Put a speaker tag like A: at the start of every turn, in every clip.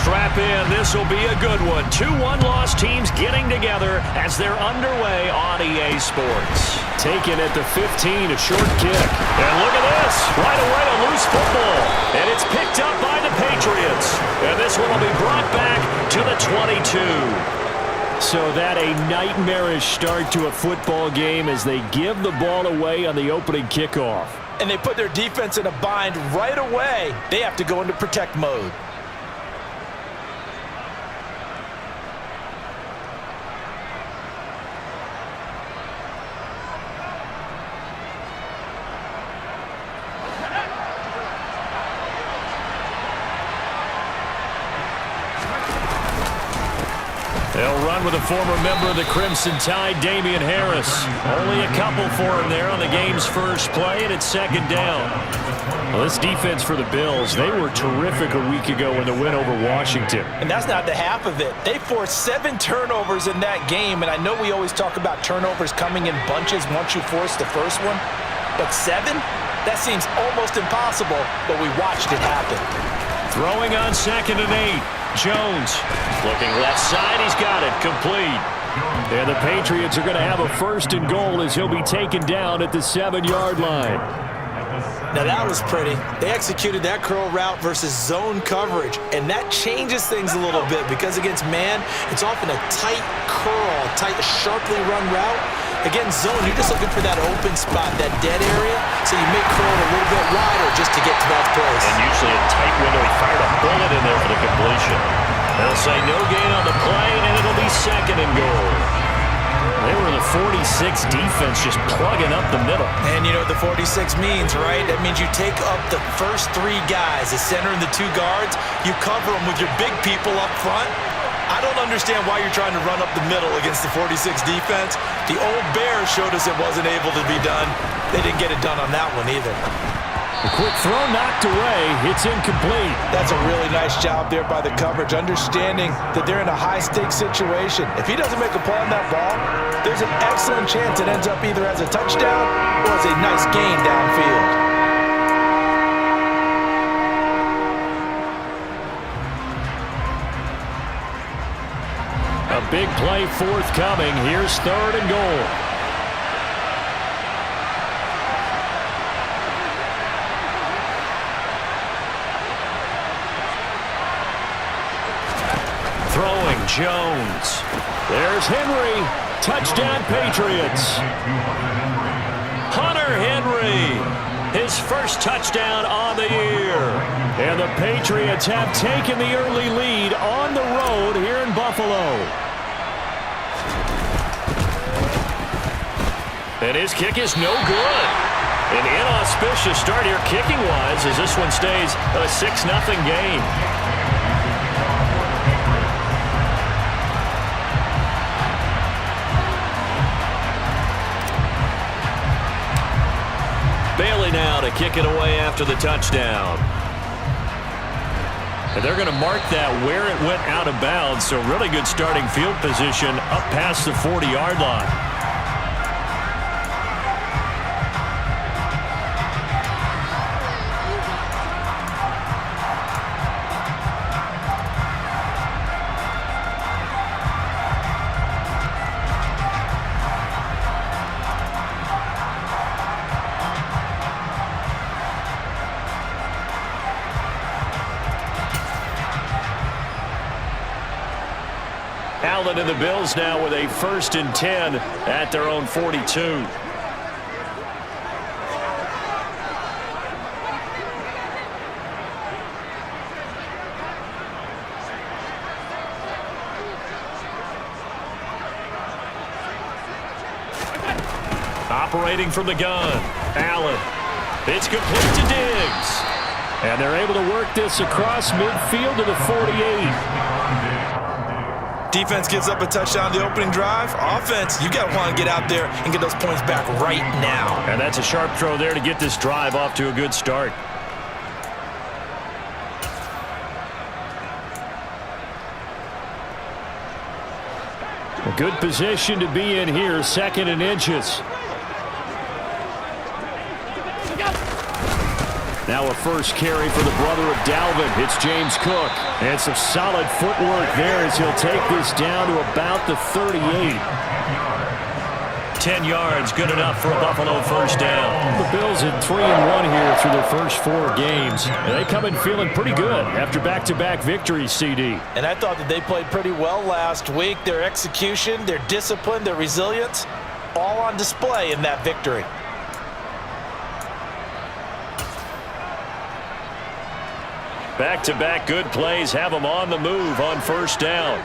A: Strap in. This will be a good one. 2 one-loss teams getting together as they're underway on EA Sports. Taken at the 15, a short kick. And look at this. Right away, a loose football. And it's picked up by the Patriots. And this one will be brought back to the 22. So that a nightmarish start to a football game as they give the ball away on the opening kickoff.
B: And they put their defense in a bind right away. They have to go into protect mode.
A: They'll run with a former member of the Crimson Tide, Damian Harris. Only a couple for him there on the game's first play, and it's second down. Well, this defense for the Bills, they were terrific a week ago in the win over Washington.
B: And that's not the half of it. They forced 7 turnovers in that game, and I know we always talk about turnovers coming in bunches once you force the first one, but 7? That seems almost impossible, but we watched it happen.
A: Throwing on 2nd and 8. Jones looking left side. He's got it. Complete. And the Patriots are going to have a 1st and goal as he'll be taken down at the 7-yard line.
B: Now that was pretty. They executed that curl route versus zone coverage, and that changes things a little bit because against man, it's often a tight curl, tight, sharply run route. Against zone, you're just looking for that open spot, that dead area, so you make curl a little bit wider just to get to that place.
A: And usually a tight window. He fired a bullet in there for the completion. They'll say no gain on the play, and it'll be 2nd and goal. They were the 46 defense just plugging up the middle.
B: And you know what the 46 means, right? That means you take up the first 3 guys, the center and the 2 guards. You cover them with your big people up front. I don't understand why you're trying to run up the middle against the 46 defense. The old Bears showed us it wasn't able to be done. They didn't get it done on that one either.
A: A quick throw knocked away. It's incomplete.
B: That's a really nice job there by the coverage, understanding that they're in a high-stakes situation. If he doesn't make a play on that ball, there's an excellent chance it ends up either as a touchdown or as a nice gain downfield.
A: A big play forthcoming. Here's 3rd and goal. Throwing, Jones. There's Henry. Touchdown, Patriots. Hunter Henry. His first touchdown on the year. And the Patriots have taken the early lead on the road here in Buffalo. And his kick is no good. An inauspicious start here kicking-wise as this one stays a 6-0 game. Bailey now to kick it away after the touchdown. And they're going to mark that where it went out of bounds, so really good starting field position up past the 40-yard line. Allen and the Bills now with a 1st and 10 at their own 42. Operating from the gun, Allen. It's complete to Diggs. And they're able to work this across midfield to the 48.
B: Defense gives up a touchdown the opening drive. Offense, you got to want to get out there and get those points back right now.
A: And that's a sharp throw there to get this drive off to a good start. A good position to be in here, 2nd and inches. Now a first carry for the brother of Dalvin. It's James Cook. And some solid footwork there as he'll take this down to about the 38. 10 yards, good enough for a Buffalo first down. The Bills at 3-1 here through their first 4 games. And they come in feeling pretty good after back-to-back victories, CD.
B: And I thought that they played pretty well last week. Their execution, their discipline, their resilience, all on display in that victory.
A: Back-to-back good plays have them on the move on first down.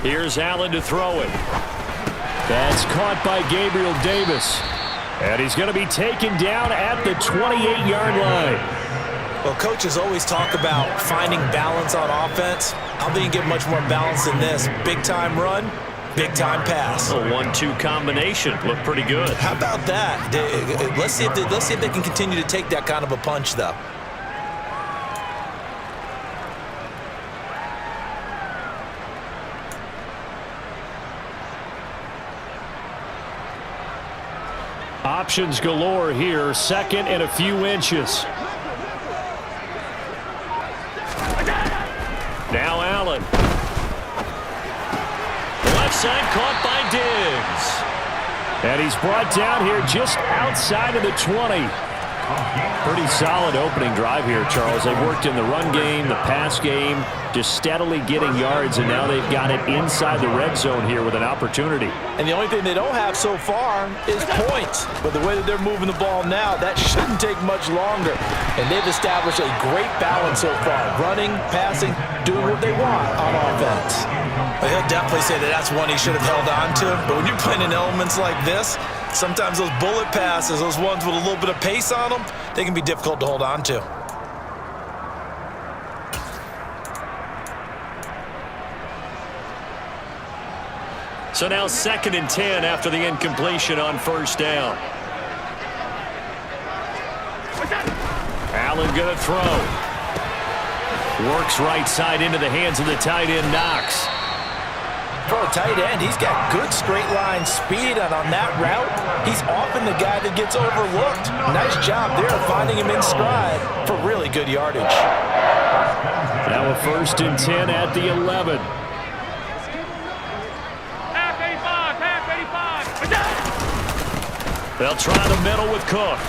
A: Here's Allen to throw it. That's caught by Gabriel Davis. And he's going to be taken down at the 28-yard line.
B: Well, coaches always talk about finding balance on offense. I don't think you get much more balance than this. Big-time run, big-time pass.
A: A 1-2 combination. Looked pretty good.
B: How about that? Let's see if they can continue to take that kind of a punch, though.
A: Options galore here. Second and a few inches. Now Allen. Left side caught by Diggs. And he's brought down here just outside of the 20. Pretty solid opening drive here, Charles. They've worked in the run game, the pass game, just steadily getting yards, and now they've got it inside the red zone here with an opportunity.
B: And the only thing they don't have so far is points. But the way that they're moving the ball now, that shouldn't take much longer. And they've established a great balance so far. Running, passing, doing what they want on offense. Well, he'll definitely say that that's one he should have held on to. But when you're playing in elements like this, sometimes those bullet passes, those ones with a little bit of pace on them, they can be difficult to hold on to.
A: So now 2nd and 10 after the incompletion on first down. Allen going to throw. Works right side into the hands of the tight end, Knox.
B: For a tight end, he's got good straight line speed, and on that route, he's often the guy that gets overlooked. Nice job there finding him in stride for really good yardage.
A: Now a 1st and 10 at the 11. They'll try the middle with Cook.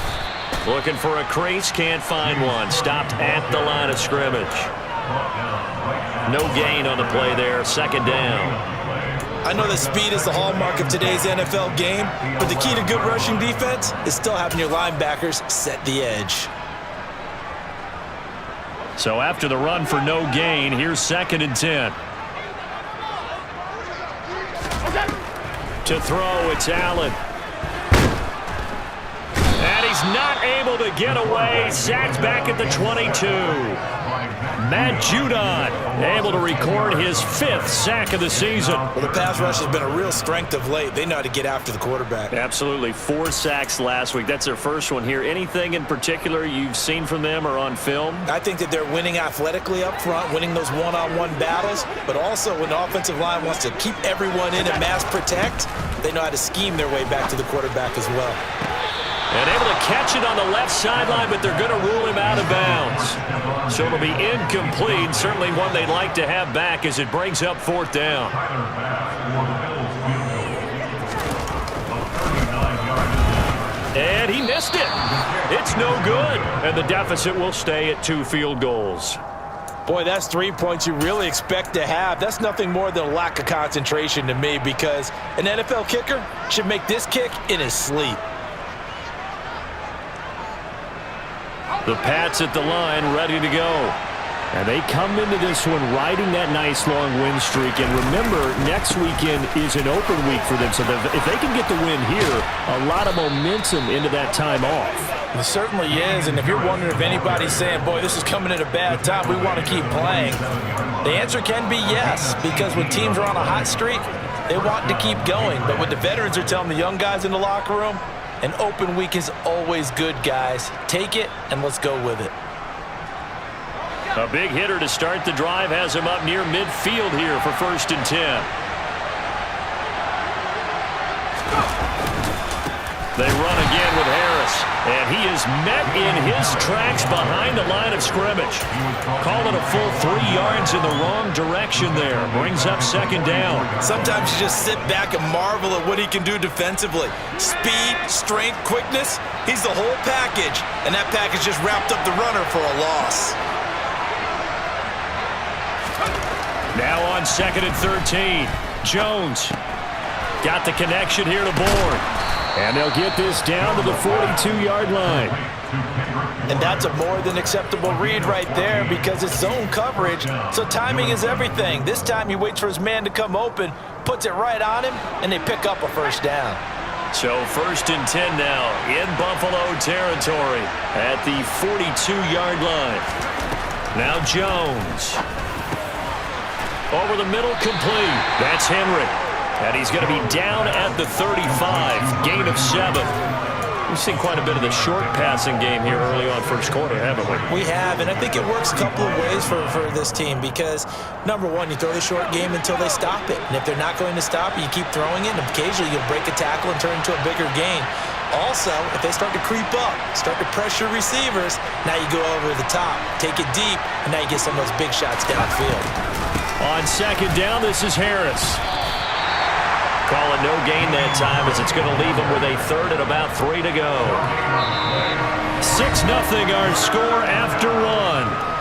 A: Looking for a crease, can't find one. Stopped at the line of scrimmage. No gain on the play there, 2nd down.
B: I know that speed is the hallmark of today's NFL game, but the key to good rushing defense is still having your linebackers set the edge.
A: So after the run for no gain, here's 2nd and 10. To throw, it's Allen. And he's not able to get away. Sacked back at the 22. Matt Judon able to record his 5th sack of the season.
B: Well, the pass rush has been a real strength of late. They know how to get after the quarterback.
A: Absolutely. 4 sacks last week. That's their first one here. Anything in particular you've seen from them or on film?
B: I think that they're winning athletically up front, winning those one-on-one battles, but also when the offensive line wants to keep everyone in and mass protect, they know how to scheme their way back to the quarterback as well.
A: And able to catch it on the left sideline, but they're going to rule him out of bounds. So it'll be incomplete. Certainly one they'd like to have back as it brings up 4th down. And he missed it. It's no good. And the deficit will stay at 2 field goals.
B: Boy, that's 3 points you really expect to have. That's nothing more than a lack of concentration to me, because an NFL kicker should make this kick in his sleep.
A: The Pats at the line, ready to go. And they come into this one riding that nice long win streak. And remember, next weekend is an open week for them. So if they can get the win here, a lot of momentum into that time off.
B: It certainly is. And if you're wondering if anybody's saying, boy, this is coming at a bad time, we want to keep playing, the answer can be yes. Because when teams are on a hot streak, they want to keep going. But what the veterans are telling the young guys in the locker room, an open week is always good, guys. Take it, and let's go with it.
A: A big hitter to start the drive has him up near midfield here for 1st and 10. They run again with Harris, and he is met in his tracks behind the line of scrimmage. Call it a full 3 yards in the wrong direction there. Brings up second down.
B: Sometimes you just sit back and marvel at what he can do defensively. Speed, strength, quickness, he's the whole package, and that package just wrapped up the runner for a loss.
A: Now on 2nd and 13, Jones got the connection here to Bourne. And they'll get this down to the 42-yard line.
B: And that's a more than acceptable read right there because it's zone coverage, so timing is everything. This time he waits for his man to come open, puts it right on him, and they pick up a first down.
A: So 1st and 10 now in Buffalo territory at the 42-yard line. Now Jones. Over the middle, complete. That's Henry. And he's going to be down at the 35, gain of 7. We've seen quite a bit of the short passing game here early on first quarter, haven't we?
B: We have, and I think it works a couple of ways for this team because, number one, you throw the short game until they stop it. And if they're not going to stop it, you keep throwing it, and occasionally you'll break a tackle and turn it into a bigger gain. Also, if they start to creep up, start to pressure receivers, now you go over the top, take it deep, and now you get some of those big shots downfield.
A: On 2nd down, this is Harris. Call it no gain that time as it's going to leave him with a 3rd and about 3 to go. 6-0 our score after 1.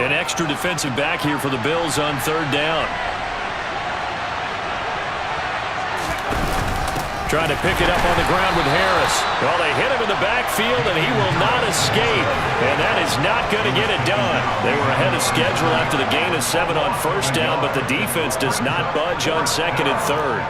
A: An extra defensive back here for the Bills on 3rd down. Trying to pick it up on the ground with Harris. Well, they hit him in the backfield, and he will not escape. And that is not going to get it done. They were ahead of schedule after the gain of 7 on 1st down, but the defense does not budge on 2nd and 3rd.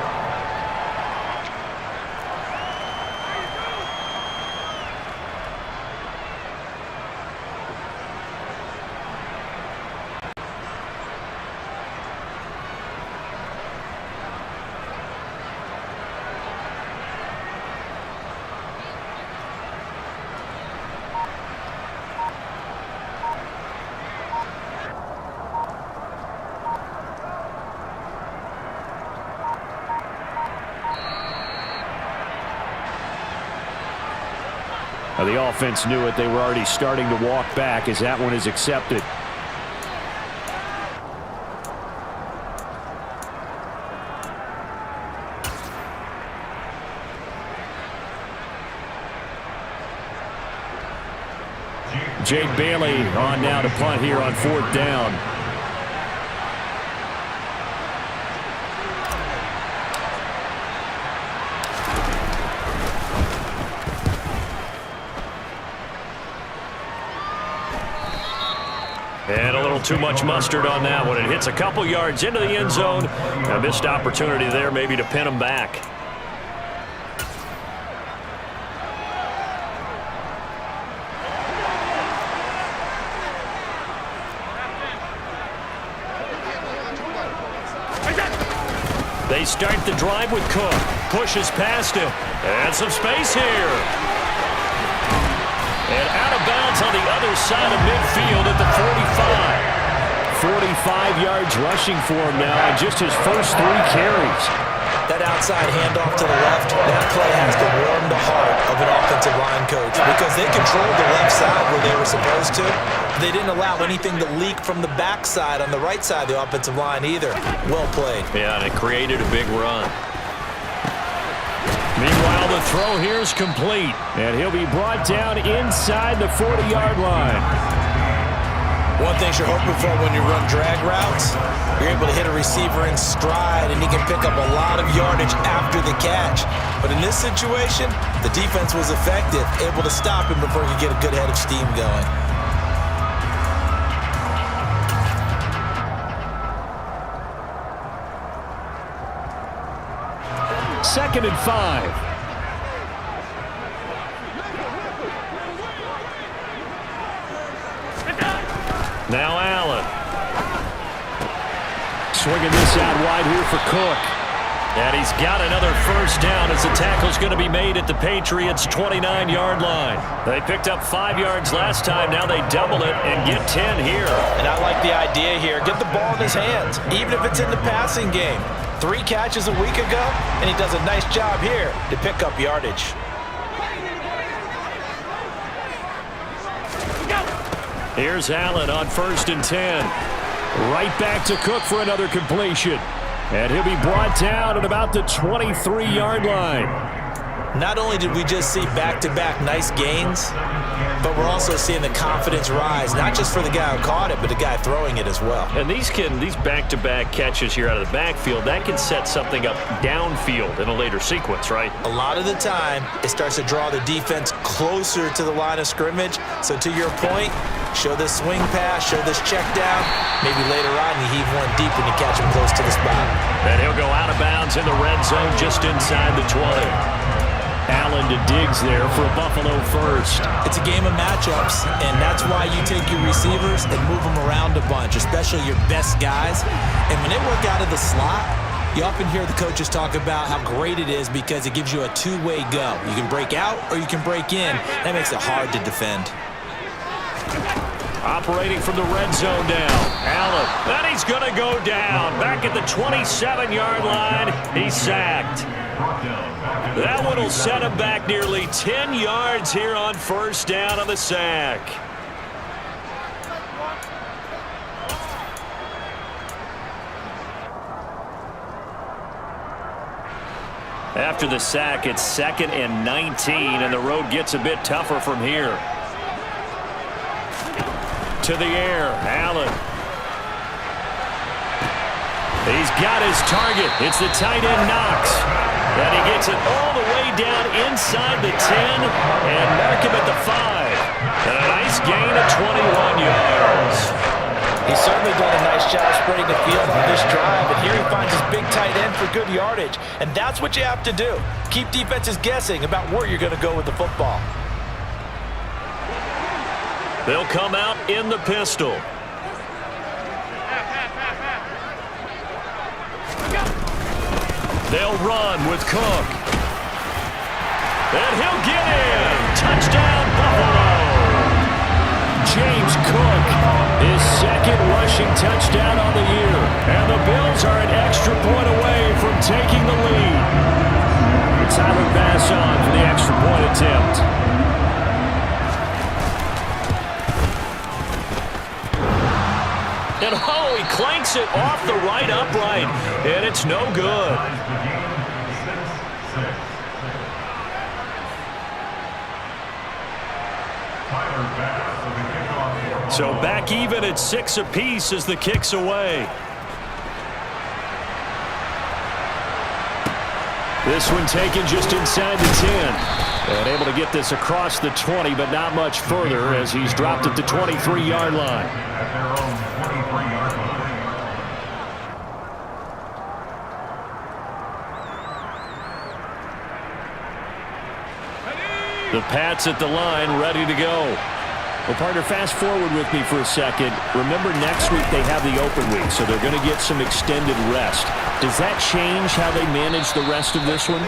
A: The offense knew it. They were already starting to walk back as that one is accepted. Jake Bailey on now to punt here on 4th down. And a little too much mustard on that one. It hits a couple yards into the end zone. A missed opportunity there maybe to pin him back. They start the drive with Cook. Pushes past him. And some space here. And out of bounds on the other side of midfield at the 45. 45 yards rushing for him now on just his first 3 carries.
B: That outside handoff to the left, that play has to warm the heart of an offensive line coach because they controlled the left side where they were supposed to. They didn't allow anything to leak from the backside on the right side of the offensive line either. Well played.
A: Yeah, and it created a big run. Meanwhile, the throw here is complete, and he'll be brought down inside the 40-yard line.
B: One thing you're hoping for when you run drag routes, you're able to hit a receiver in stride, and he can pick up a lot of yardage after the catch. But in this situation, the defense was effective, able to stop him before he could get a good head of steam going.
A: Second and 5. Now Allen. Swinging this out wide here for Cook. And he's got another first down as the tackle's going to be made at the Patriots' 29-yard line. They picked up 5 yards last time. Now they double it and get 10 here.
B: And I like the idea here. Get the ball in his hands, even if it's in the passing game. 3 catches a week ago, and he does a nice job here to pick up yardage.
A: Here's Allen on 1st and 10. Right back to Cook for another completion. And he'll be brought down at about the 23-yard line.
B: Not only did we just see back-to-back nice gains, but we're also seeing the confidence rise, not just for the guy who caught it, but the guy throwing it as well.
A: And these back-to-back catches here out of the backfield, that can set something up downfield in a later sequence, right?
B: A lot of the time, it starts to draw the defense closer to the line of scrimmage. So to your point, show this swing pass, show this check down. Maybe later on you heave one deep and you catch him close to the spot.
A: And he'll go out of bounds in the red zone just inside the 20. Allen to Diggs there for a Buffalo first.
B: It's a game of matchups, and that's why you take your receivers and move them around a bunch, especially your best guys. And when they work out of the slot, you often hear the coaches talk about how great it is because it gives you a two-way go. You can break out or you can break in. That makes it hard to defend.
A: Operating from the red zone now. Allen. Then he's going to go down. Back at the 27-yard line. He's sacked. That one will set him back nearly 10 yards here on first down on the sack. After the sack, it's 2nd and 19, and the road gets a bit tougher from here. To the air, Allen. He's got his target. It's the tight end Knox. And he gets it all the way down inside the 10 and mark him at the 5. And a nice gain of 21 yards.
B: He's certainly done a nice job spreading the field on this drive, and here he finds his big tight end for good yardage. And that's what you have to do. Keep defenses guessing about where you're going to go with the football.
A: They'll come out in the pistol. They'll run with Cook. And he'll get in. Touchdown, Buffalo. James Cook, his 2nd rushing touchdown on the year. And the Bills are an extra point away from taking the lead. Tyler Bass on for the extra point attempt. And oh, he clanks it off the right upright. And it's no good. So back even at 6 apiece as the kick's away. This one taken just inside the 10. And able to get this across the 20, but not much further as he's dropped at the 23-yard line. The Pats at the line, ready to go. Well, partner, fast forward with me for a second. Remember, next week they have the open week, so they're going to get some extended rest. Does that change how they manage the rest of this one?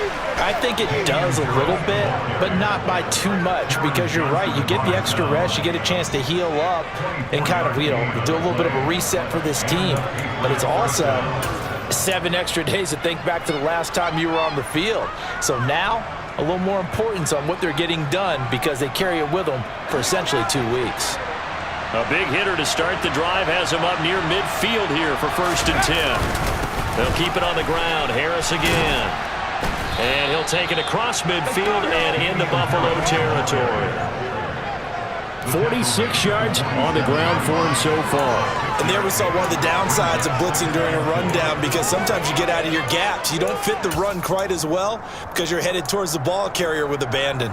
B: I think it does a little bit, but not by too much, because you're right. You get the extra rest, you get a chance to heal up and kind of, do a little bit of a reset for this team. But it's also 7 extra days to think back to the last time you were on the field. So now, a little more importance on what they're getting done because they carry it with them for essentially 2 weeks.
A: A big hitter to start the drive has him up near midfield here for 1st and 10. They'll keep it on the ground. Harris again. And he'll take it across midfield and into Buffalo territory. 46 yards on the ground for him so far.
B: And there we saw one of the downsides of blitzing during a rundown, because sometimes you get out of your gaps. You don't fit the run quite as well because you're headed towards the ball carrier with abandon.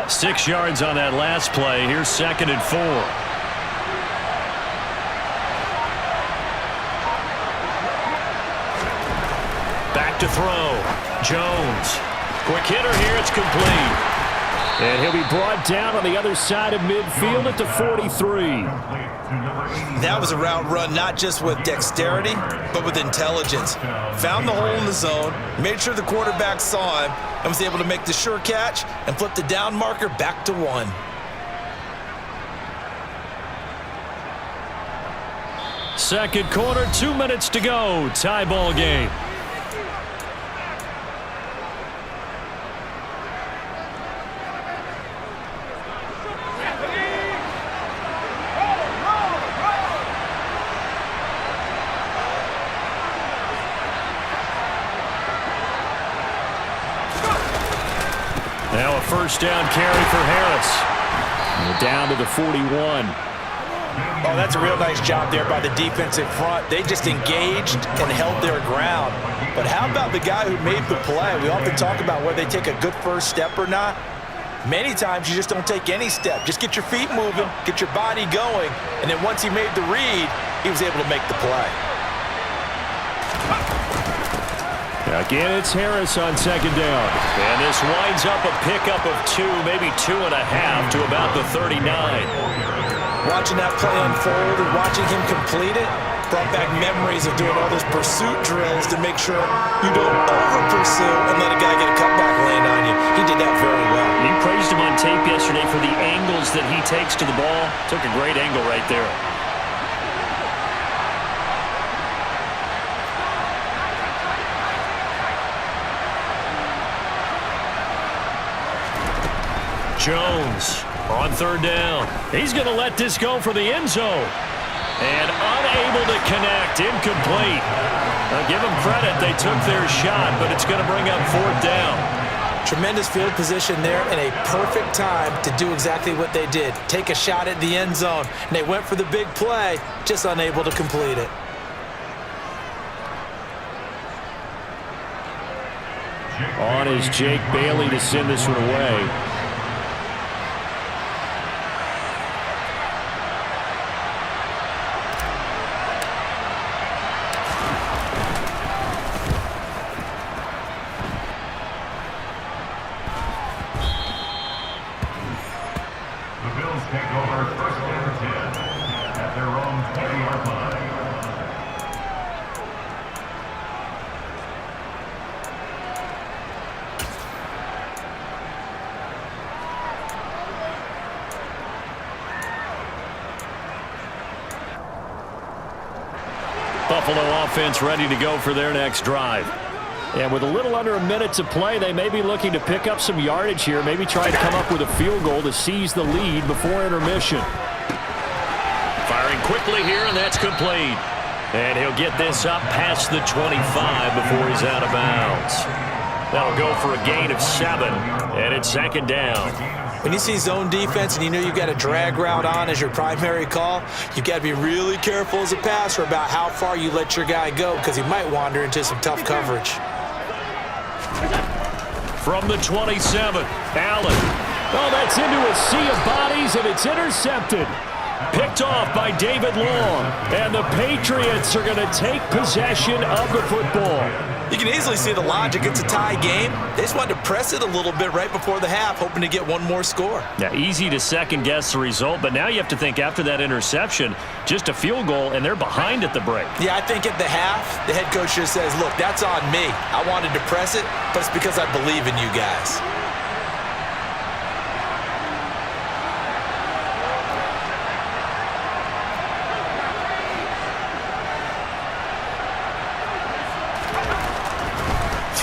A: Six yards on that last play. Here's 2nd and 4. back to throw. Jones. Quick hitter here. It's complete. And he'll be brought down on the other side of midfield at the 43.
B: That was a route run not just with dexterity, but with intelligence. Found the hole in the zone, made sure the quarterback saw him, and was able to make the sure catch and flip the down marker back to 1.
A: Second quarter, 2 minutes to go. Tie ball game. Now a first down carry for Harris. And down to the 41.
B: Oh, that's a real nice job there by the defensive front. They just engaged and held their ground. But how about the guy who made the play? We often talk about whether they take a good first step or not. Many times you just don't take any step. Just get your feet moving, get your body going, and then once he made the read, he was able to make the play.
A: Again, it's Harris on second down. And this winds up a pickup of 2, maybe 2.5 to about the 39.
B: Watching that play unfold and watching him complete it brought back memories of doing all those pursuit drills to make sure you don't over-pursue and let a guy get a cutback lane on you. He did that very well.
A: You praised him on tape yesterday for the angles that he takes to the ball. Took a great angle right there. Jones on third down. He's going to let this go for the end zone. And unable to connect. Incomplete. Now give them credit. They took their shot, but it's going to bring up fourth down.
B: Tremendous field position there and a perfect time to do exactly what they did. Take a shot at the end zone. And they went for the big play, just unable to complete it.
A: On is Jake Bailey to send this one away. Buffalo offense ready to go for their next drive. And with a little under a minute to play, they may be looking to pick up some yardage here, maybe try to come up with a field goal to seize the lead before intermission. Firing quickly here, and that's complete. And he'll get this up past the 25 before he's out of bounds. That'll go for a gain of 7, and it's second down.
B: When you see zone defense and you know you've got a drag route on as your primary call, you've got to be really careful as a passer about how far you let your guy go because he might wander into some tough coverage.
A: From the 27, Allen. Oh, that's into a sea of bodies, and it's intercepted. Picked off by David Long. And the Patriots are going to take possession of the football.
B: You can easily see the logic. It's a tie game. They just wanted to press it a little bit right before the half, hoping to get one more score.
A: Yeah, easy to second-guess the result, but now you have to think after that interception, just a field goal, and they're behind at the break.
B: Yeah, I think at the half, the head coach just says, look, that's on me. I wanted to press it, but it's because I believe in you guys.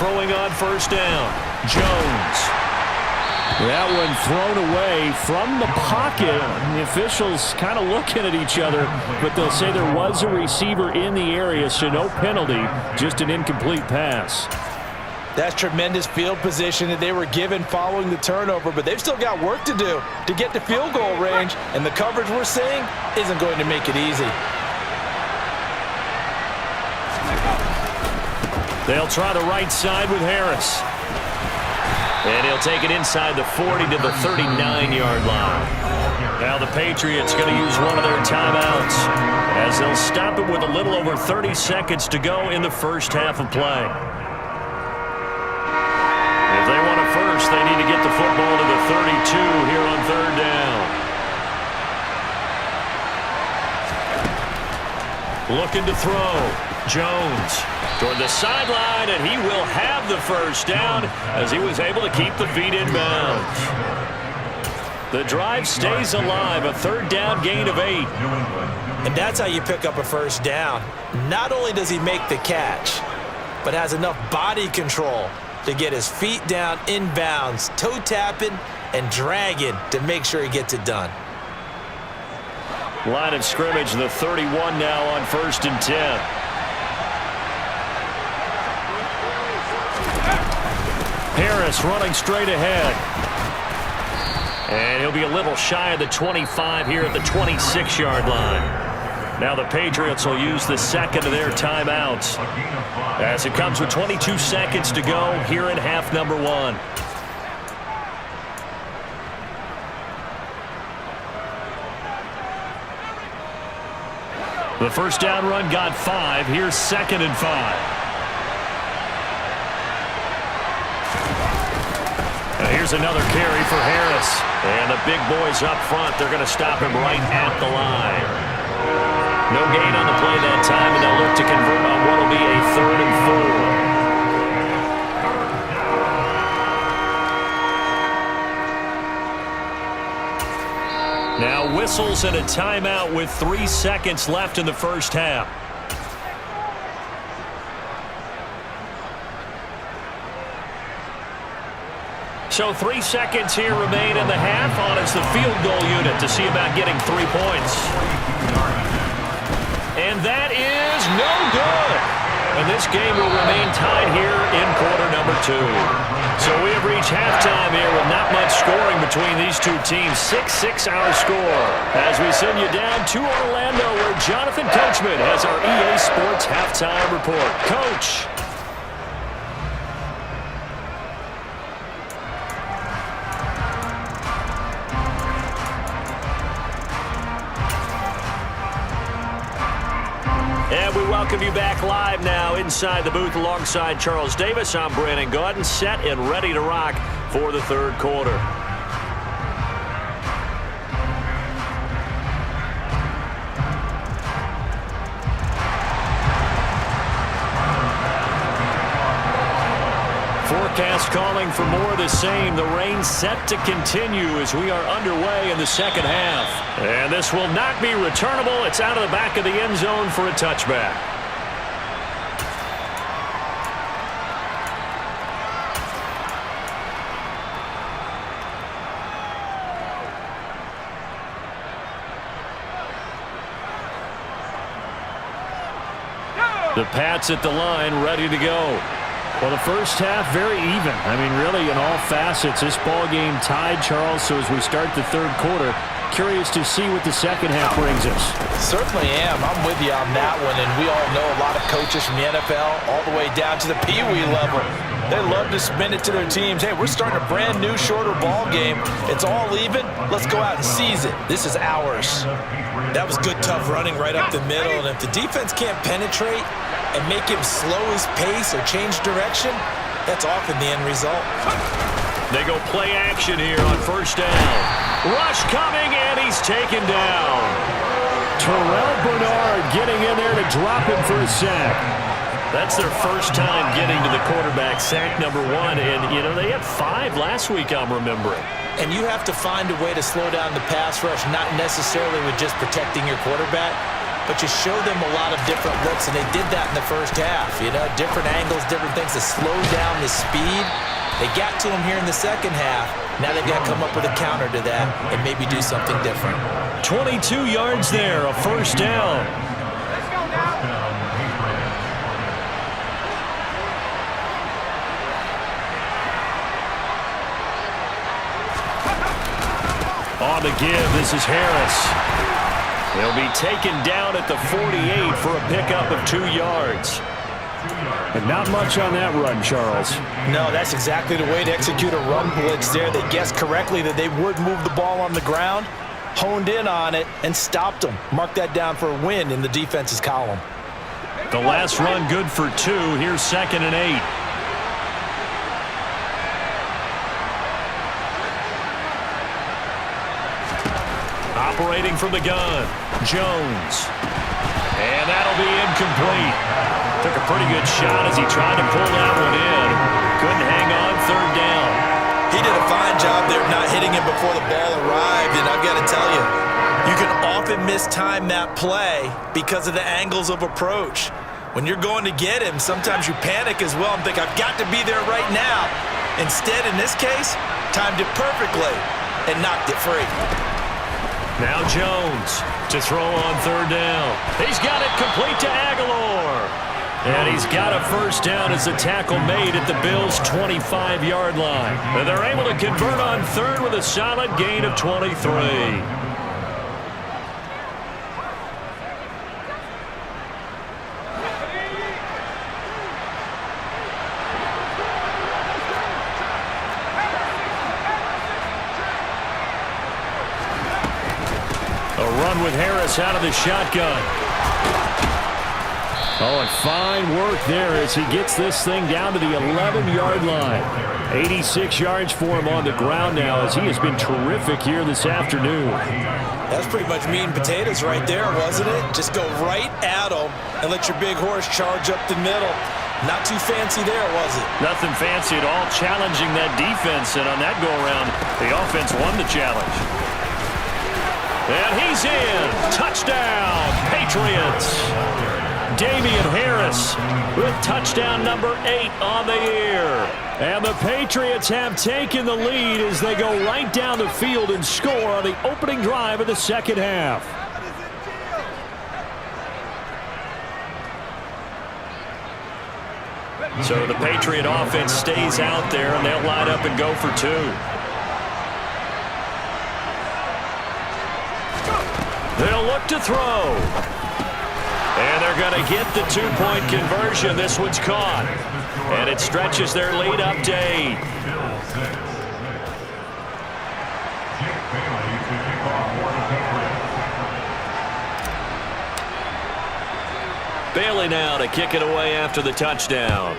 A: Throwing on first down, Jones. That one thrown away from the pocket. The officials kind of looking at each other, but they'll say there was a receiver in the area, so no penalty, just an incomplete pass.
B: That's tremendous field position that they were given following the turnover, but they've still got work to do to get to field goal range, and the coverage we're seeing isn't going to make it easy.
A: They'll try the right side with Harris. And he'll take it inside the 40 to the 39-yard line. Now the Patriots going to use one of their timeouts as they'll stop it with a little over 30 seconds to go in the first half of play. 32 here on third down. Looking to throw. Jones toward the sideline, and he will have the first down as he was able to keep the feet in bounds. The drive stays alive, a third down gain of 8.
B: And that's how you pick up a first down. Not only does he make the catch, but has enough body control to get his feet down in bounds, toe tapping and dragging to make sure he gets it done.
A: Line of scrimmage, the 31 now on 1st and 10. Harris running straight ahead. And he'll be a little shy of the 25 here at the 26-yard line. Now the Patriots will use the second of their timeouts as it comes with 22 seconds to go here in half number 1. The first down run got 5. Here's 2nd and 5. Here's another carry for Harris. And the big boys up front, they're going to stop him right at the line. No gain on the play that time, and they'll look to convert on what will be a 3rd and 4. Now whistles and a timeout with 3 seconds left in the first half. So 3 seconds here remain in the half on as the field goal unit to see about getting 3 points. And that is no good. And this game will remain tied here in quarter number 2. So we have reached halftime here with not much scoring between these two teams. 6-6 our score. As we send you down to Orlando where Jonathan Coachman has our EA Sports halftime report. Coach. And we welcome you back live now inside the booth alongside Charles Davis. I'm Brandon Gaudin, set and ready to rock for the third quarter. Forecast calling for more of the same. The rain set to continue as we are underway in the second half. And this will not be returnable. It's out of the back of the end zone for a touchback. The Pats at the line, ready to go. Well, the first half, very even. I mean, really, in all facets, this ball game tied, Charles. So as we start the third quarter, curious to see what the second half brings us.
B: Certainly am. I'm with you on that one. And we all know a lot of coaches from the NFL all the way down to the Pee Wee level. They love to spin it to their teams. Hey, we're starting a brand new, shorter ball game. It's all even. Let's go out and seize it. This is ours. That was good, tough running right up the middle. And if the defense can't penetrate and make him slow his pace or change direction, that's often the end result.
A: They go play action here on first down. Rush coming, and he's taken down. Terrell Bernard getting in there to drop him for a sack. That's their first time getting to the quarterback, sack number 1. And, you know, they had 5 last week, I'm remembering.
B: And you have to find a way to slow down the pass rush, not necessarily with just protecting your quarterback, but you show them a lot of different looks, and they did that in the first half. You know, different angles, different things to slow down the speed. They got to him here in the second half. Now they've got to come up with a counter to that and maybe do something different.
A: 22 yards there, a first down. On the give, this is Harris. He'll be taken down at the 48 for a pickup of 2 yards.
C: But not much on that run, Charles.
B: No, that's exactly the way to execute a run blitz there. They guessed correctly that they would move the ball on the ground, honed in on it, and stopped them. Mark that down for a win in the defense's column.
A: The last run good for 2. Here's 2nd and 8. Operating from the gun, Jones. And that'll be incomplete. Took a pretty good shot as he tried to pull that one in. Couldn't hang on third down.
B: He did a fine job there of not hitting him before the ball arrived, and I've got to tell you, you can often mistime that play because of the angles of approach. When you're going to get him, sometimes you panic as well and think, I've got to be there right now. Instead, in this case, timed it perfectly and knocked it free.
A: Now Jones to throw on third down. He's got it complete to Aguilar. And he's got a first down as the tackle made at the Bills' 25-yard line. And they're able to convert on third with a solid gain of 23. With Harris out of the shotgun. Oh, and fine work there as he gets this thing down to the 11-yard line. 86 yards for him on the ground now as he has been terrific here this afternoon.
B: That's pretty much meat and potatoes right there, wasn't it? Just go right at him and let your big horse charge up the middle. Not too fancy there, was it?
A: Nothing fancy at all, challenging that defense, and on that go-around, the offense won the challenge. And he's in. Touchdown, Patriots. Damian Harris with touchdown number 8 on the year. And the Patriots have taken the lead as they go right down the field and score on the opening drive of the second half. So the Patriot offense stays out there, and they'll line up and go for 2. They'll look to throw. And they're going to get the 2-point conversion. This one's caught. And it stretches their lead up to 8. Bailey now to kick it away after the touchdown.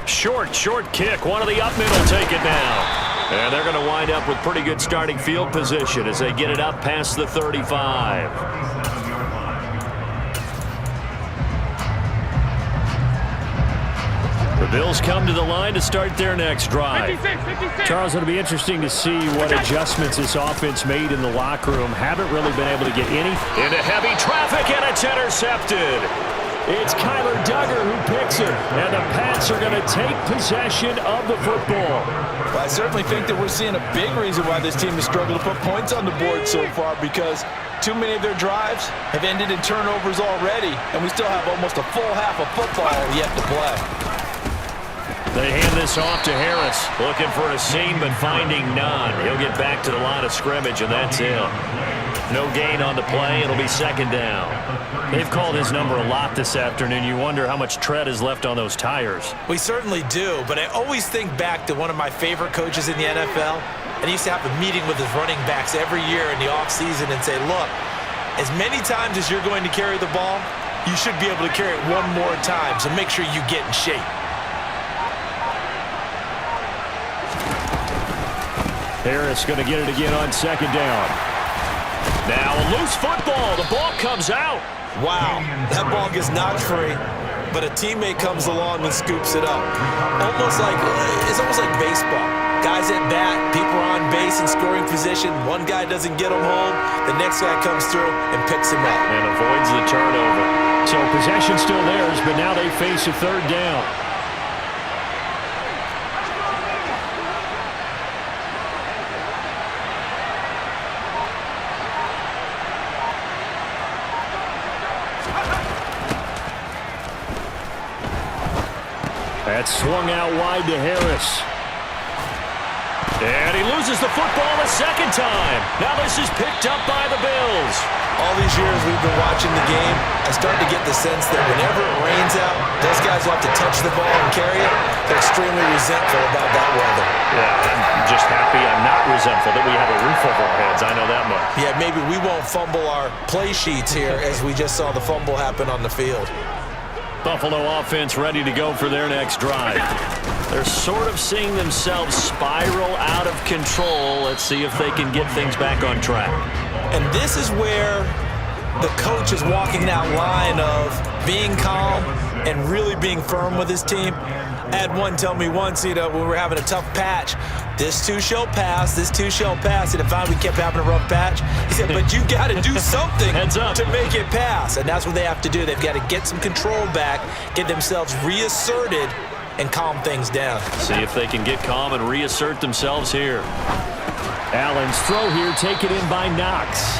A: Short kick. One of the up middle take it down. And they're going to wind up with pretty good starting field position as they get it up past the 35. The Bills come to the line to start their next drive.
D: 56.
C: Charles, it'll be interesting to see what adjustments this offense made in the locker room. Haven't really been able to get any.
A: Into heavy traffic, and it's intercepted.
C: It's Kyler Duggar who picks it, and the Pats are going to take possession of the football.
B: Well, I certainly think that we're seeing a big reason why this team has struggled to put points on the board so far, because too many of their drives have ended in turnovers already, and we still have almost a full half of football yet to play.
A: They hand this off to Harris, looking for a seam but finding none. He'll get back to the line of scrimmage, and that's it. No gain on the play. It'll be second down.
C: They've called his number a lot this afternoon. You wonder how much tread is left on those tires.
B: We certainly do, but I always think back to one of my favorite coaches in the NFL, and he used to have a meeting with his running backs every year in the offseason and say, look, as many times as you're going to carry the ball, you should be able to carry it one more time, so make sure you get in shape.
C: Harris going to get it again on second down.
A: Now a loose football. The ball comes out.
B: Wow, that ball gets knocked free, but a teammate comes along and scoops it up. It's almost like baseball. Guys at bat, people are on base in scoring position. One guy doesn't get him home. The next guy comes through and picks him up.
A: And avoids the turnover.
C: So possession's still theirs, but now they face a third down. That's swung out wide to Harris.
A: And he loses the football a second time. Now this is picked up by the Bills.
B: All these years we've been watching the game, I start to get the sense that whenever it rains out, those guys who have to touch the ball and carry it, they're extremely resentful about that weather.
A: Yeah, I'm just happy I'm not resentful that we have a roof over our heads. I know that much.
B: Yeah, maybe we won't fumble our play sheets here as we just saw the fumble happen on the field.
A: Buffalo offense ready to go for their next drive. They're sort of seeing themselves spiral out of control. Let's see if they can get things back on track.
B: And this is where the coach is walking that line of being calm and really being firm with his team. I had one tell me once, when we were having a tough patch, this too shall pass, this too shall pass. And finally we kept having a rough patch. He said, but you got to do something to make it pass. And that's what they have to do. They've got to get some control back, get themselves reasserted, and calm things down.
A: See if they can get calm and reassert themselves here.
C: Allen's throw here taken in by Knox.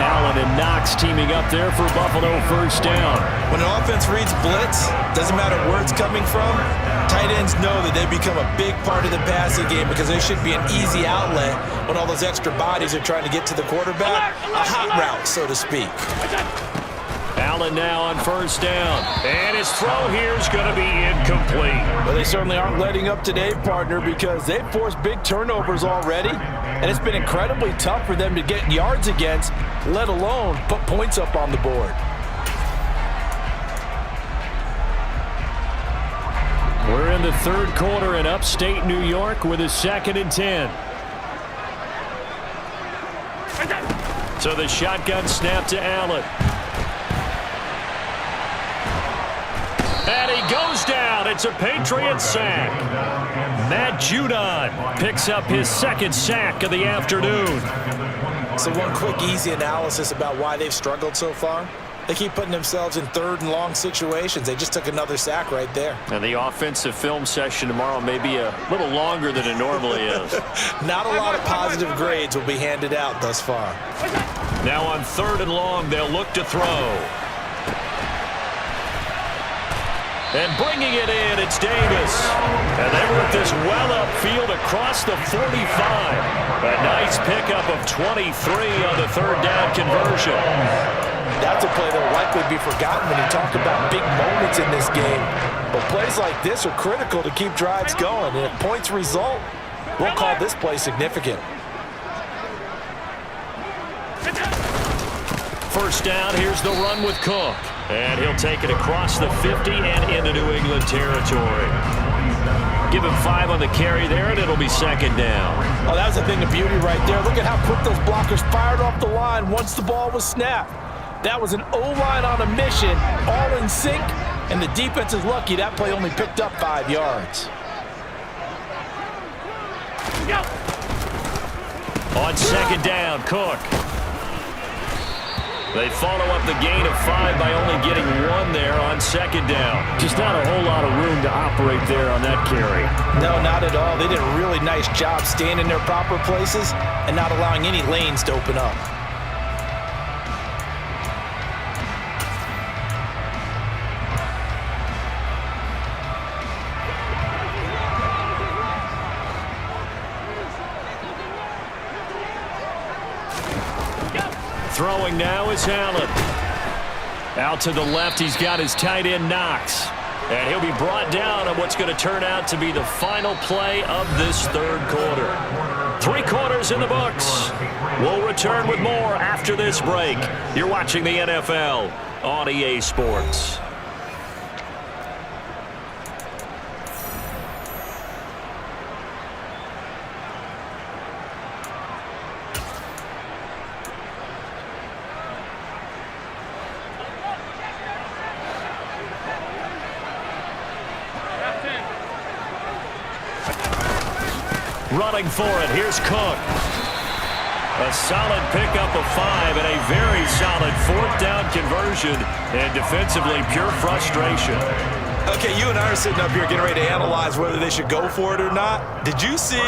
C: Allen and Knox teaming up there for Buffalo first down.
B: When an offense reads blitz, doesn't matter where it's coming from, tight ends know that they become a big part of the passing game because they should be an easy outlet when all those extra bodies are trying to get to the quarterback. A hot route, so to speak.
A: Allen now on first down. And his throw here is going to be incomplete.
D: Well, they certainly aren't letting up today, partner, because they've forced big turnovers already. And it's been incredibly tough for them to get yards against, let alone put points up on the board.
C: We're in the third quarter in upstate New York with a 2nd and 10. So the shotgun snap to Allen. And he goes down. It's a Patriot sack. Matt Judon picks up his 2nd sack of the afternoon.
B: So one quick, easy analysis about why they've struggled so far. They keep putting themselves in 3rd and long situations. They just took another sack right there.
A: And the offensive film session tomorrow may be a little longer than it normally is.
B: Not a lot of positive grades will be handed out thus far.
A: Now on 3rd and long, they'll look to throw. And bringing it in, it's Davis. And they work this well upfield across the 45. A nice pickup of 23 on the 3rd down conversion.
D: That's a play that will likely be forgotten when you talk about big moments in this game. But plays like this are critical to keep drives going. And if points result, we'll call this play significant.
A: First down, here's the run with Cook. And he'll take it across the 50 and into New England territory. Give him 5 on the carry there, and it'll be 2nd down.
D: Oh, that was a thing of beauty right there. Look at how quick those blockers fired off the line once the ball was snapped. That was an O-line on a mission, all in sync, and the defense is lucky that play only picked up 5 yards.
A: On 2nd down, Cook. They follow up the gain of 5 by only getting 1 there on 2nd down.
C: Just not a whole lot of room to operate there on that carry.
B: No, not at all. They did a really nice job staying in their proper places and not allowing any lanes to open up.
A: Throwing now is Allen. Out to the left, he's got his tight end Knox. And he'll be brought down on what's going to turn out to be the final play of this 3rd quarter. 3 quarters in the books. We'll return with more after this break. You're watching the NFL on EA Sports. Running for it, here's Cook. A solid pickup of 5 and a very solid 4th down conversion. And defensively, pure frustration.
B: Okay, you and I are sitting up here getting ready to analyze whether they should go for it or not. Did you see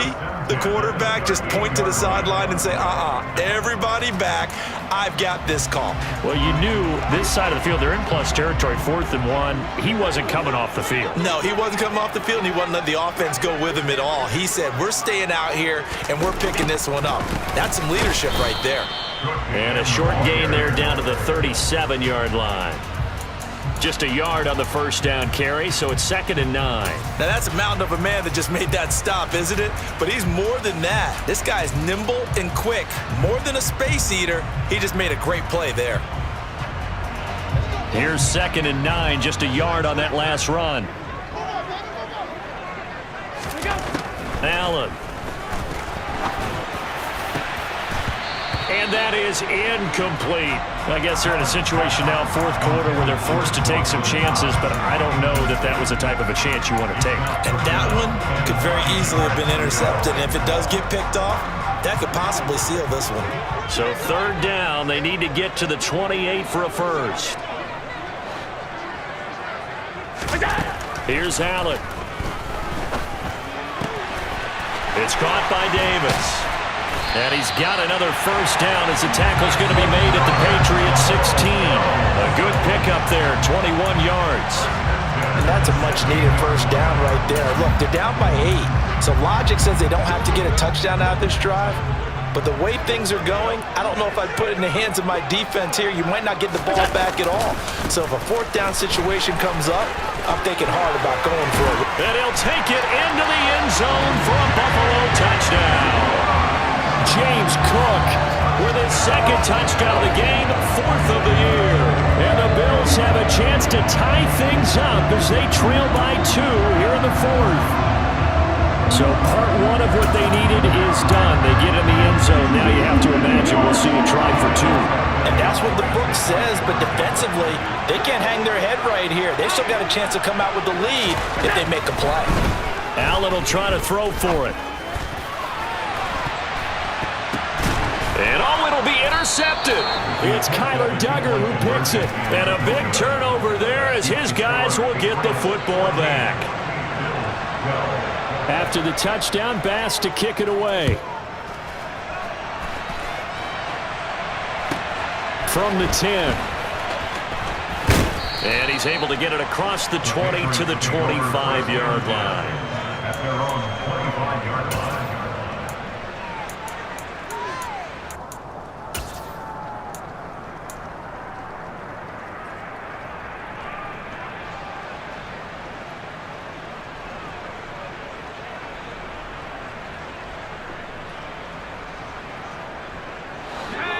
B: the quarterback just point to the sideline and say, everybody back, I've got this call?
C: Well, you knew this side of the field, they're in plus territory, 4th and 1. He wasn't coming off the field.
B: No, he wasn't coming off the field, and he wasn't letting the offense go with him at all. He said, we're staying out here, and we're picking this one up. That's some leadership right there.
A: And a short gain there down to the 37-yard line. Just a yard on the 1st down carry, so it's 2nd and 9.
B: Now, that's a mountain of a man that just made that stop, isn't it? But he's more than that. This guy's nimble and quick. More than a space eater, he just made a great play there.
C: Here's 2nd and 9, just a yard on that last run. Allen. And that is incomplete. I guess they're in a situation now, 4th quarter, where they're forced to take some chances, but I don't know that that was the type of a chance you want to take.
B: And that one could very easily have been intercepted. And if it does get picked off, that could possibly seal this one.
C: So 3rd down, they need to get to the 28 for a first. Here's Allen. It's caught by Davis. And he's got another first down as the tackle's going to be made at the Patriots 16. A good pickup there, 21 yards.
B: And that's a much-needed first down right there. Look, they're down by 8. So logic says they don't have to get a touchdown out of this drive. But the way things are going, I don't know if I'd put it in the hands of my defense here. You might not get the ball back at all. So if a 4th down situation comes up, I'm thinking hard about going for it.
C: And he'll take it into the end zone for a Buffalo touchdown. James Cook with his 2nd touchdown of the game, 4th of the year. And the Bills have a chance to tie things up as they trail by 2 here in the 4th. So part 1 of what they needed is done. They get in the end zone. Now you have to imagine we'll see a try for 2.
B: And that's what the book says, but defensively, they can't hang their head right here. They've still got a chance to come out with the lead if they make a play.
C: Allen will try to throw for it. And it'll be intercepted. It's Kyler Duggar who picks it. And a big turnover there as his guys will get the football back. After the touchdown, Bass to kick it away. From the 10. And he's able to get it across the 20 to the 25-yard line.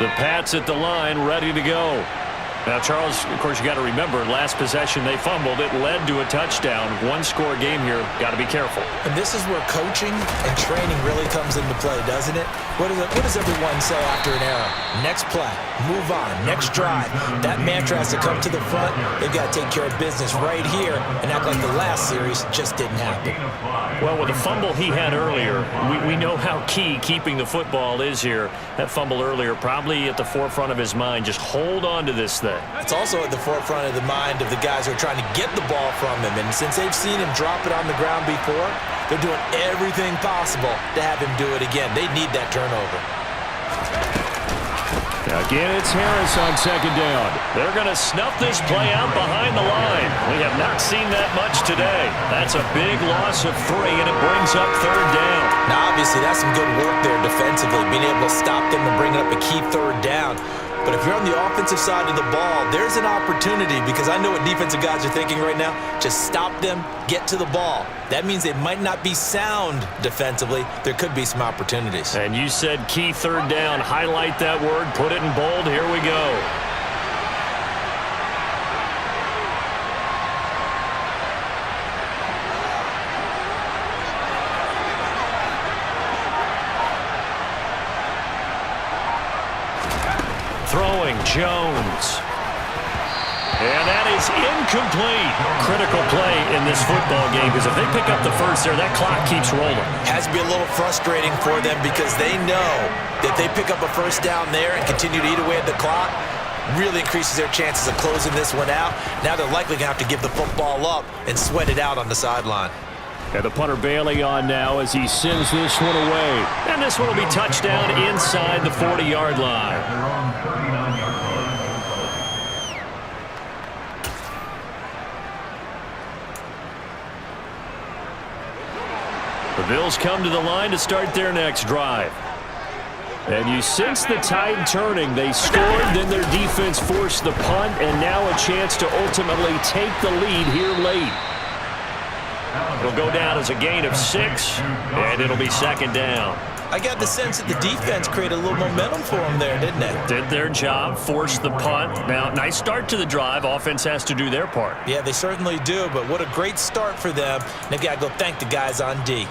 C: The Pats at the line, ready to go. Now, Charles, of course, you got to remember, last possession they fumbled. It led to a touchdown. 1-score game here. Got to be careful.
B: And this is where coaching and training really comes into play, doesn't it? What does everyone say after an error? Next play, move on, next drive. That mantra has to come to the front. They've got to take care of business right here and act like the last series just didn't happen.
C: Well, with the fumble he had earlier, we know how key keeping the football is here. That fumble earlier probably at the forefront of his mind. Just hold on to this thing.
B: It's also at the forefront of the mind of the guys who are trying to get the ball from him. And since they've seen him drop it on the ground before, they're doing everything possible to have him do it again. They need that turnover.
C: Again, it's Harris on 2nd down. They're going to snuff this play out behind the line. We have not seen that much today. That's a big loss of 3, and it brings up 3rd down.
B: Now, obviously, that's some good work there defensively, being able to stop them and bring up a key 3rd down. But if you're on the offensive side of the ball, there's an opportunity, because I know what defensive guys are thinking right now. Just stop them, get to the ball. That means they might not be sound defensively. There could be some opportunities.
C: And you said key 3rd down. Highlight that word. Put it in bold. Here we go. Throwing, Jones. And that is incomplete. Critical play in this football game, because if they pick up the first there, that clock keeps rolling.
B: Has to be a little frustrating for them, because they know that they pick up a first down there and continue to eat away at the clock, really increases their chances of closing this one out. Now they're likely going to have to give the football up and sweat it out on the sideline.
C: And the punter Bailey on now as he sends this one away. And this one will be touchdown inside the 40-yard line. The Bills come to the line to start their next drive. And you sense the tide turning. They scored, then their defense forced the punt, and now a chance to ultimately take the lead here late. It'll go down as a gain of 6, and it'll be 2nd down.
B: I got the sense that the defense created a little momentum for them there, didn't they?
A: Did their job, forced the punt. Now, nice start to the drive. Offense has to do their part.
B: Yeah, they certainly do, but what a great start for them. They've got to go thank the guys on D.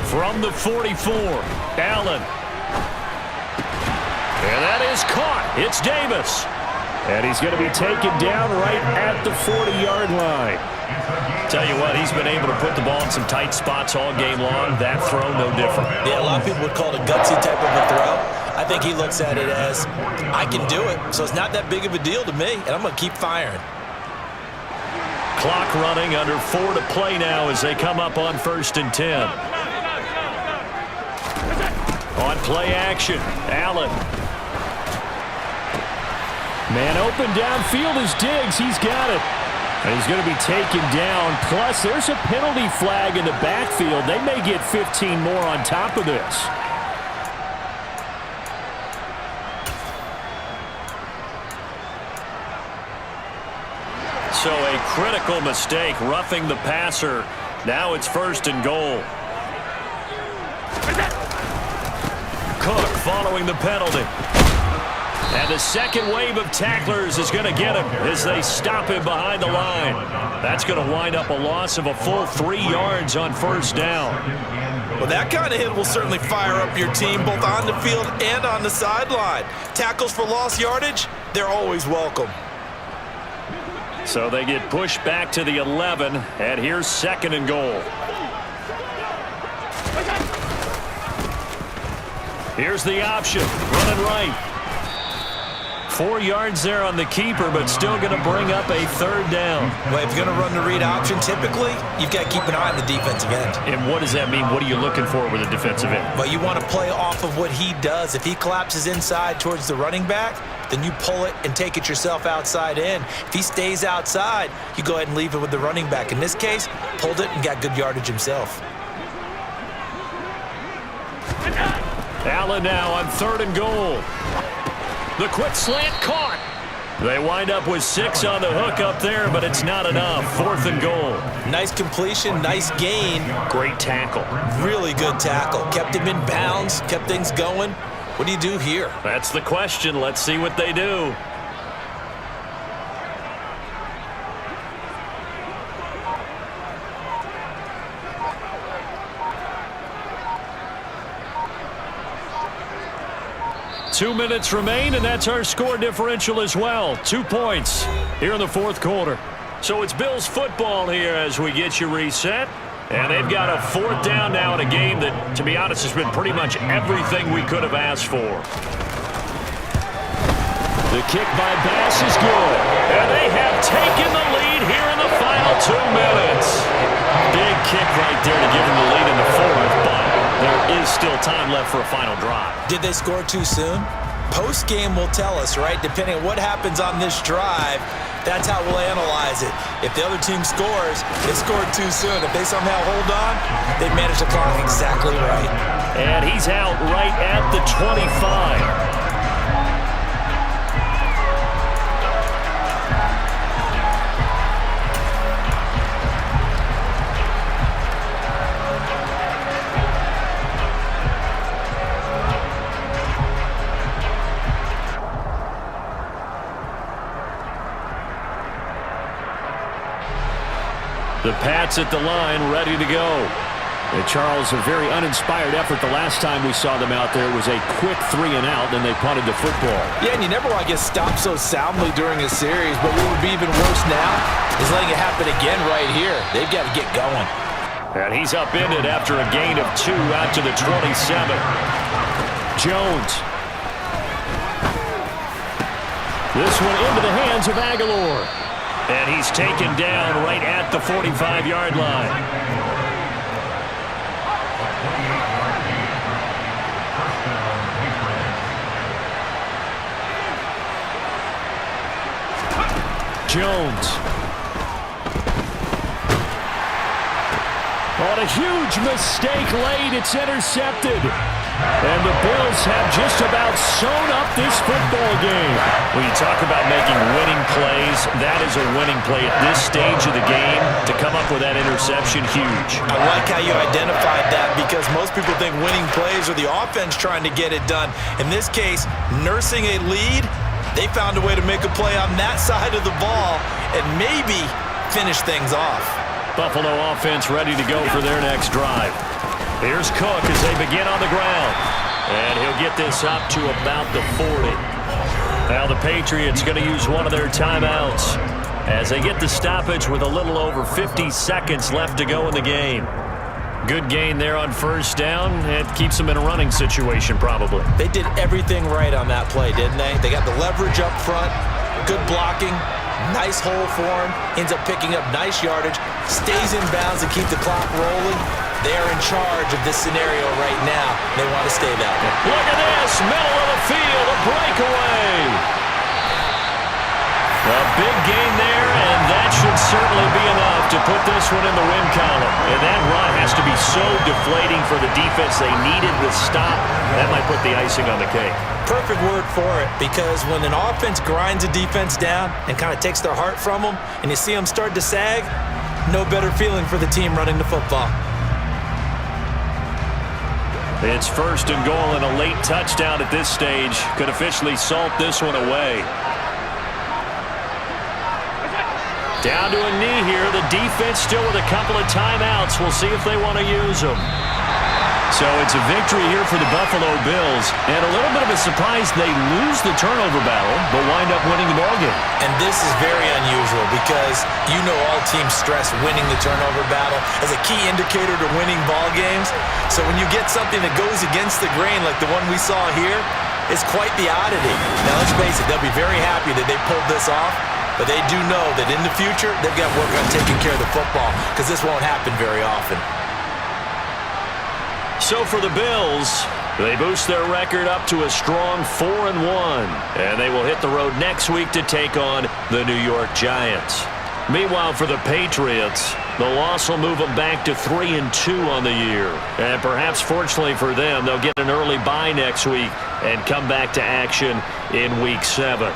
A: From the 44, Allen. And that is caught. It's Davis. And he's going to be taken down right at the 40-yard line. Tell you what, he's been able to put the ball in some tight spots all game long. That throw, no different.
B: Yeah, a lot of people would call it a gutsy type of a throw. I think he looks at it as, I can do it, so it's not that big of a deal to me, and I'm going to keep firing.
A: Clock running, under 4 to play now as they come up on 1st and 10. On play action, Allen. Man open downfield is Diggs. He's got it. And he's going to be taken down. Plus, there's a penalty flag in the backfield. They may get 15 more on top of this. So a critical mistake, roughing the passer. Now it's 1st and goal. Cook following the penalty. And the second wave of tacklers is going to get him as they stop him behind the line. That's going to wind up a loss of a full 3 yards on 1st down.
B: Well, that kind of hit will certainly fire up your team both on the field and on the sideline. Tackles for lost yardage, they're always welcome.
A: So they get pushed back to the 11, and here's 2nd and goal. Here's the option, running right. 4 yards there on the keeper, but still going to bring up a 3rd down.
B: Well, if you're going to run the read option, typically, you've got to keep an eye on the defensive end.
A: And what does that mean? What are you looking for with a defensive end?
B: Well, you want to play off of what he does. If he collapses inside towards the running back, then you pull it and take it yourself outside in. If he stays outside, you go ahead and leave it with the running back. In this case, pulled it and got good yardage himself.
A: Allen now on 3rd and goal. The quick slant caught. They wind up with 6 on the hook up there, but it's not enough. 4th and goal.
B: Nice completion, nice gain.
A: Great tackle.
B: Really good tackle. Kept him in bounds, kept things going. What do you do here?
A: That's the question. Let's see what they do. Two minutes remain, and that's our score differential as well. 2 points here in the 4th quarter. So it's Bills football here as we get you reset. And they've got a 4th down now in a game that, to be honest, has been pretty much everything we could have asked for. The kick by Bass is good. And they have taken the lead here in the final 2 minutes. Big kick right there to give them the lead in the 4th, but there is still time left for a final drive.
B: Did they score too soon? Post-game will tell us, right? Depending on what happens on this drive, that's how we'll analyze it. If the other team scores, they scored too soon. If they somehow hold on, they manage the clock exactly right.
A: And he's out right at the 25. The Pats at the line, ready to go. And Charles, a very uninspired effort the last time we saw them out there. It was a quick 3 and out, then they punted the football.
D: Yeah, and you never want to get stopped so soundly during a series, but what would be even worse now is letting it happen again right here. They've got to get going.
A: And he's upended after a gain of 2 out to the 27. Jones. This one into the hands of Aguilar. And he's taken down right at the 45-yard line. Jones. On a huge mistake late, it's intercepted.
C: And the Bills have just about sewn up this football game.
A: When you talk about making winning plays, that is a winning play at this stage of the game. To come up with that interception, huge.
B: I like how you identified that because most people think winning plays are the offense trying to get it done. In this case, nursing a lead, they found a way to make a play on that side of the ball and maybe finish things off.
A: Buffalo offense ready to go for their next drive. Here's Cook as they begin on the ground. And he'll get this up to about the 40. Now the Patriots going to use one of their timeouts as they get the stoppage with a little over 50 seconds left to go in the game. Good gain there on first down. It keeps them in a running situation probably.
B: They did everything right on that play, didn't they? They got the leverage up front, good blocking, nice hole for him, ends up picking up nice yardage, stays in bounds to keep the clock rolling. They are in charge of this scenario right now. They want to stay that way.
A: Look at this, middle of the field, a breakaway. A big gain there, and that should certainly be enough to put this one in the win column. And that run has to be so deflating for the defense. They needed the stop. That might put the icing on the cake.
B: Perfect word for it, because when an offense grinds a defense down and kind of takes their heart from them, and you see them start to sag, no better feeling for the team running the football.
A: It's first and goal, and a late touchdown at this stage could officially salt this one away. Down to a knee here. The defense still with a couple of timeouts. We'll see if they want to use them. So it's a victory here for the Buffalo Bills. And a little bit of a surprise, they lose the turnover battle, but wind up winning the ballgame.
B: And this is very unusual because you know all teams stress winning the turnover battle as a key indicator to winning ball games. So when you get something that goes against the grain like the one we saw here, it's quite the oddity. Now let's face it, they'll be very happy that they pulled this off, but they do know that in the future, they've got to work on taking care of the football because this won't happen very often.
A: So for the Bills, they boost their record up to a strong 4-1, and they will hit the road next week to take on the New York Giants. Meanwhile, for the Patriots, the loss will move them back to 3-2 on the year. And perhaps fortunately for them, they'll get an early bye next week and come back to action in Week 7.